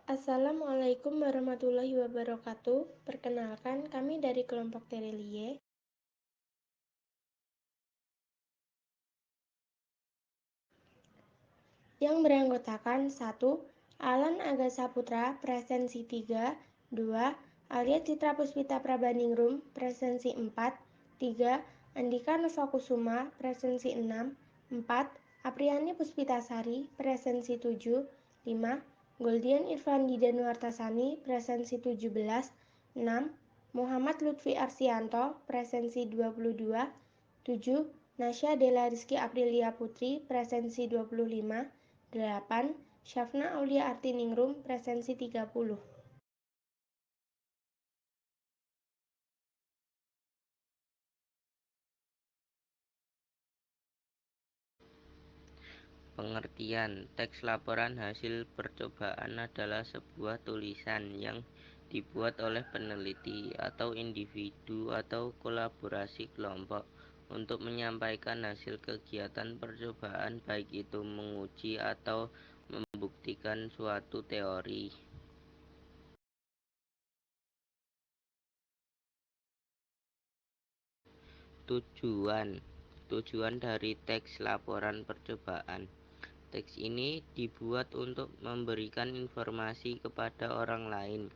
Assalamualaikum warahmatullahi wabarakatuh. Perkenalkan, kami dari kelompok Terelie yang beranggotakan 1. Alan Aga Saputra, presensi 3, 2. Alia Citra Puspita Prabaningrum, presensi 4, 3. Andika Novakusuma, presensi 6, 4. Apriani Puspitasari, presensi 7, 5. Goldian Irfandi Danuartasani, presensi 17, 6. Muhammad Lutfi Arsianto, presensi 22, 7. Nasya Della Rizky Aprilia Putri, presensi 25, 8. Syafna Aulia Artiningrum, presensi 30. Pengertian: teks laporan hasil percobaan adalah sebuah tulisan yang dibuat oleh peneliti atau individu atau kolaborasi kelompok untuk menyampaikan hasil kegiatan percobaan, baik itu menguji atau membuktikan suatu teori. Tujuan dari teks laporan percobaan. Teks ini dibuat untuk memberikan informasi kepada orang lain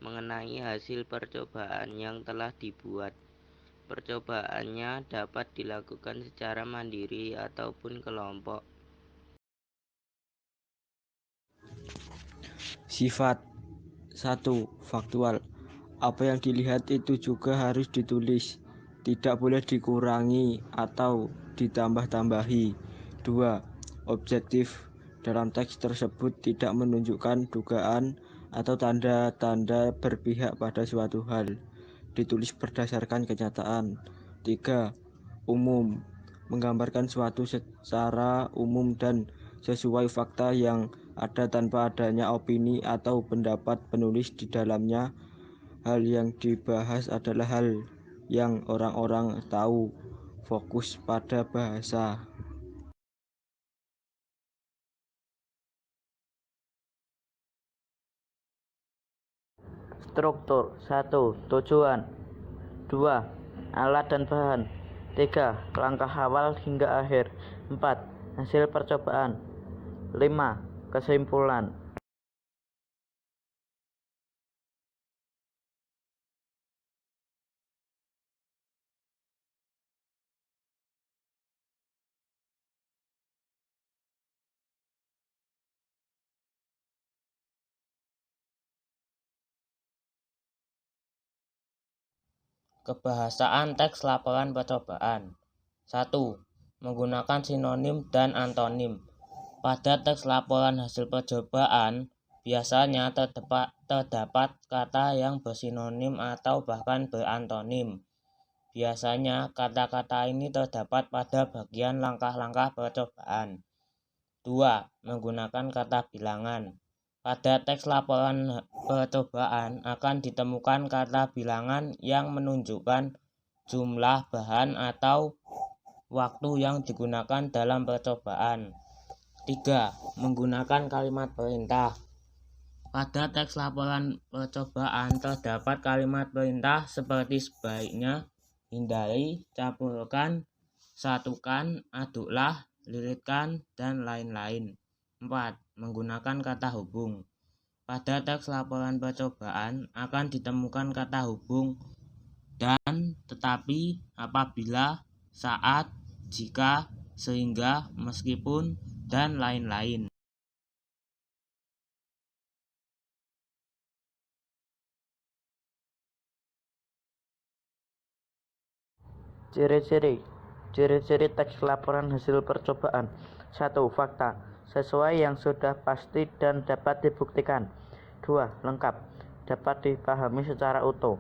mengenai hasil percobaan yang telah dibuat. Percobaannya dapat dilakukan secara mandiri ataupun kelompok. Sifat 1. Faktual. Apa yang dilihat itu juga harus ditulis, tidak boleh dikurangi atau ditambah-tambahi. 2. Objektif. Dalam teks tersebut tidak menunjukkan dugaan atau tanda-tanda berpihak pada suatu hal, ditulis berdasarkan kenyataan. 3. Umum. Menggambarkan suatu secara umum dan sesuai fakta yang ada tanpa adanya opini atau pendapat penulis di dalamnya. Hal yang dibahas adalah hal yang orang-orang tahu. Fokus pada bahasa. Struktur 1. Tujuan 2. Alat dan bahan 3. Langkah awal hingga akhir 4. Hasil percobaan 5. Kesimpulan. Kebahasaan teks laporan percobaan. 1. Menggunakan sinonim dan antonim. Pada teks laporan hasil percobaan, biasanya terdapat kata yang bersinonim atau bahkan berantonim. Biasanya kata-kata ini terdapat pada bagian langkah-langkah percobaan. 2. Menggunakan kata bilangan. Pada teks laporan percobaan akan ditemukan kata bilangan yang menunjukkan jumlah bahan atau waktu yang digunakan dalam percobaan. 3. Menggunakan kalimat perintah. Pada teks laporan percobaan terdapat kalimat perintah seperti sebaiknya, hindari, campurkan, satukan, aduklah, lilitkan, dan lain-lain. 4. Menggunakan kata hubung. Pada teks laporan percobaan akan ditemukan kata hubung dan, tetapi, apabila, saat, jika, sehingga, meskipun, dan lain-lain. Ciri-ciri. Ciri-ciri teks laporan hasil percobaan. 1. Fakta. Sesuai yang sudah pasti dan dapat dibuktikan. 2. Lengkap. Dapat dipahami secara utuh.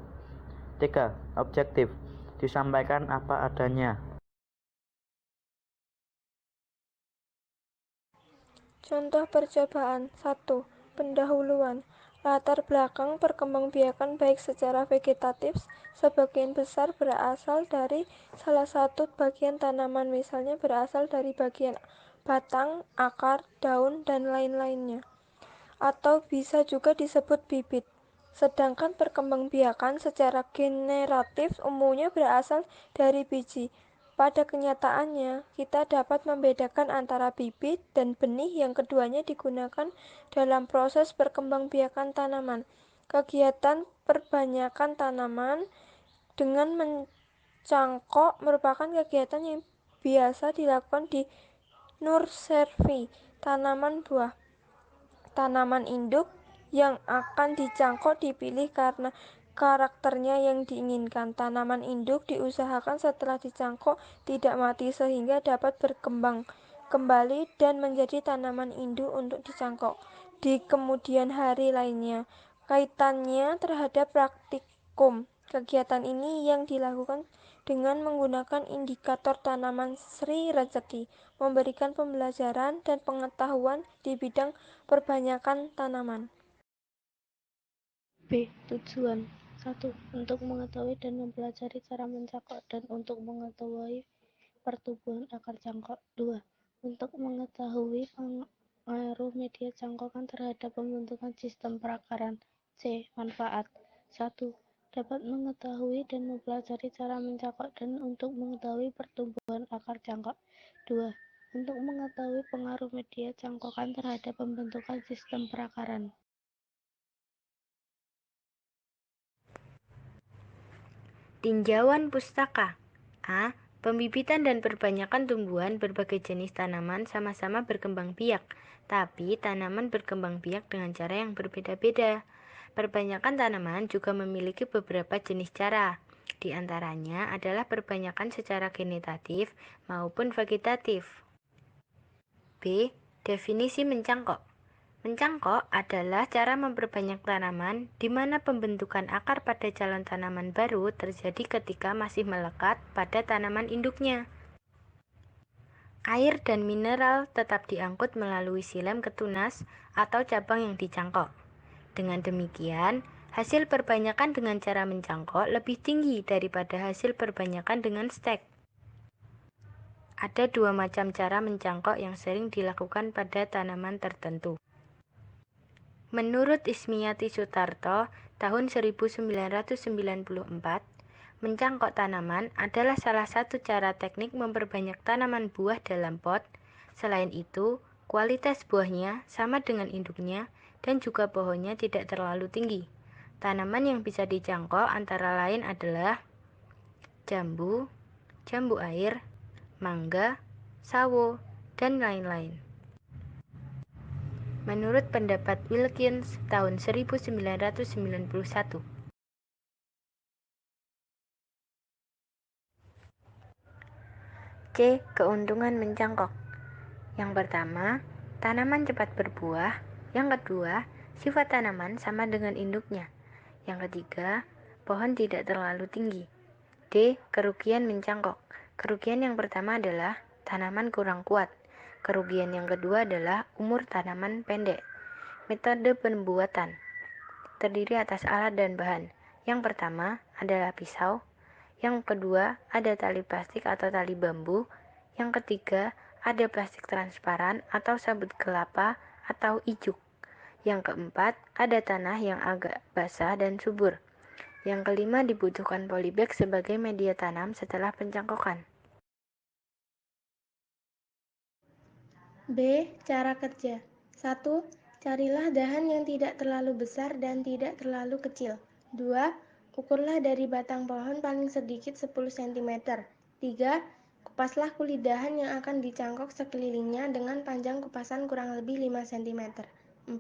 3. Objektif. Disampaikan apa adanya. Contoh percobaan. 1. Pendahuluan. Latar belakang perkembangbiakan baik secara vegetatif, sebagian besar berasal dari salah satu bagian tanaman, misalnya berasal dari bagian batang, akar, daun, dan lain-lainnya. atau bisa juga disebut bibit. Sedangkan perkembangbiakan secara generatif umumnya berasal dari biji. Pada kenyataannya, kita dapat membedakan antara bibit dan benih yang keduanya digunakan dalam proses perkembangbiakan tanaman. Kegiatan perbanyakan tanaman dengan mencangkok merupakan kegiatan yang biasa dilakukan di nursery tanaman buah. Tanaman induk yang akan dicangkok dipilih karena karakternya yang diinginkan. Tanaman induk diusahakan setelah dicangkok tidak mati sehingga dapat berkembang kembali dan menjadi tanaman induk untuk dicangkok di kemudian hari lainnya. Kaitannya terhadap praktikum. Kegiatan ini yang dilakukan dengan menggunakan indikator tanaman Sri Rezeki, memberikan pembelajaran dan pengetahuan di bidang perbanyakan tanaman. B. Tujuan 1. Untuk mengetahui dan mempelajari cara mencangkok dan untuk mengetahui pertumbuhan akar cangkok. 2. Untuk mengetahui pengaruh media cangkokan terhadap pembentukan sistem perakaran. C. Manfaat 1. Dapat mengetahui dan mempelajari cara mencangkok dan untuk mengetahui pertumbuhan akar cangkok. 2. Untuk mengetahui pengaruh media cangkokan terhadap pembentukan sistem perakaran. Tinjauan pustaka. A. Pembibitan dan perbanyakan tumbuhan berbagai jenis tanaman sama-sama berkembang biak, tapi tanaman berkembang biak dengan cara yang berbeda-beda. Perbanyakan tanaman juga memiliki beberapa jenis cara. Di antaranya adalah perbanyakan secara generatif maupun vegetatif. B. Definisi mencangkok. Mencangkok adalah cara memperbanyak tanaman di mana pembentukan akar pada calon tanaman baru terjadi ketika masih melekat pada tanaman induknya. Air dan mineral tetap diangkut melalui silem ke tunas atau cabang yang dicangkok. Dengan demikian, hasil perbanyakan dengan cara mencangkok lebih tinggi daripada hasil perbanyakan dengan stek. Ada dua macam cara mencangkok yang sering dilakukan pada tanaman tertentu. Menurut Ismiati Sutarto, tahun 1994, mencangkok tanaman adalah salah satu cara teknik memperbanyak tanaman buah dalam pot. Selain itu, kualitas buahnya sama dengan induknya dan juga pohonnya tidak terlalu tinggi. Tanaman yang bisa dicangkok antara lain adalah jambu, jambu air, mangga, sawo, dan lain-lain. Menurut pendapat Wilkins tahun 1991. C. Keuntungan mencangkok. Yang pertama, tanaman cepat berbuah. Yang kedua, sifat tanaman sama dengan induknya. Yang ketiga, pohon tidak terlalu tinggi. D. Kerugian mencangkok. Kerugian yang pertama adalah tanaman kurang kuat. Kerugian yang kedua adalah umur tanaman pendek. Metode pembuatan terdiri atas alat dan bahan. Yang pertama adalah pisau. Yang kedua ada tali plastik atau tali bambu. Yang ketiga ada plastik transparan atau sabut kelapa atau ijuk. Yang keempat ada tanah yang agak basah dan subur. Yang kelima dibutuhkan polybag sebagai media tanam setelah pencangkokan. B. Cara kerja 1. Carilah dahan yang tidak terlalu besar dan tidak terlalu kecil. 2. Ukurlah dari batang pohon paling sedikit 10 cm. 3. Kupaslah kulit dahan yang akan dicangkok sekelilingnya dengan panjang kupasan kurang lebih 5 cm. 4.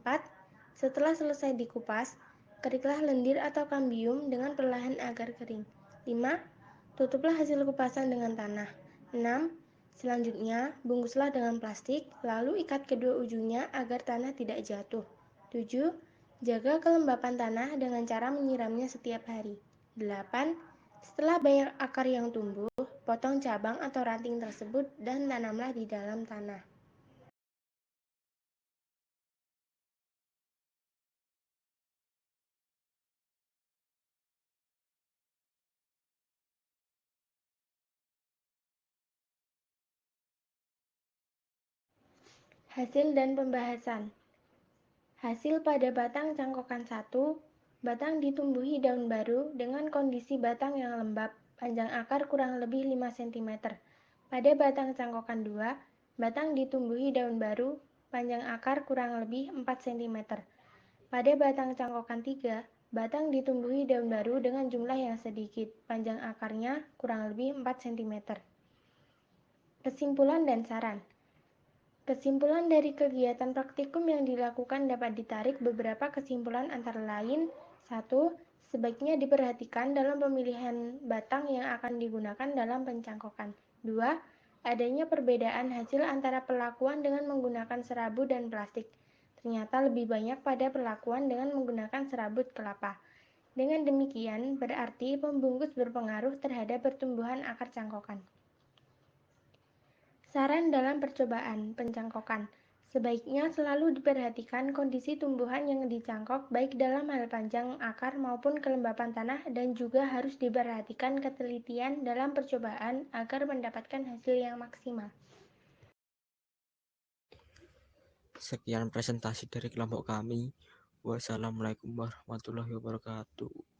Setelah selesai dikupas, keriklah lendir atau kambium dengan perlahan agar kering. 5. Tutuplah hasil kupasan dengan tanah. 6. Selanjutnya, bungkuslah dengan plastik, lalu ikat kedua ujungnya agar tanah tidak jatuh. 7. Jaga kelembapan tanah dengan cara menyiramnya setiap hari. 8. Setelah banyak akar yang tumbuh, potong cabang atau ranting tersebut dan tanamlah di dalam tanah. Hasil dan pembahasan. Hasil pada batang cangkokan 1, batang ditumbuhi daun baru dengan kondisi batang yang lembab, panjang akar kurang lebih 5 cm. Pada batang cangkokan 2, batang ditumbuhi daun baru, panjang akar kurang lebih 4 cm. Pada batang cangkokan 3, batang ditumbuhi daun baru dengan jumlah yang sedikit, panjang akarnya kurang lebih 4 cm. Kesimpulan dan saran. Kesimpulan dari kegiatan praktikum yang dilakukan dapat ditarik beberapa kesimpulan antara lain. 1. Sebaiknya diperhatikan dalam pemilihan batang yang akan digunakan dalam pencangkokan. 2. Adanya perbedaan hasil antara perlakuan dengan menggunakan serabut dan plastik. Ternyata lebih banyak pada perlakuan dengan menggunakan serabut kelapa. Dengan demikian, berarti pembungkus berpengaruh terhadap pertumbuhan akar cangkokan. Saran dalam percobaan pencangkokan. Sebaiknya selalu diperhatikan kondisi tumbuhan yang dicangkok baik dalam hal panjang akar maupun kelembapan tanah dan juga harus diperhatikan ketelitian dalam percobaan agar mendapatkan hasil yang maksimal. Sekian presentasi dari kelompok kami. Wassalamualaikum warahmatullahi wabarakatuh.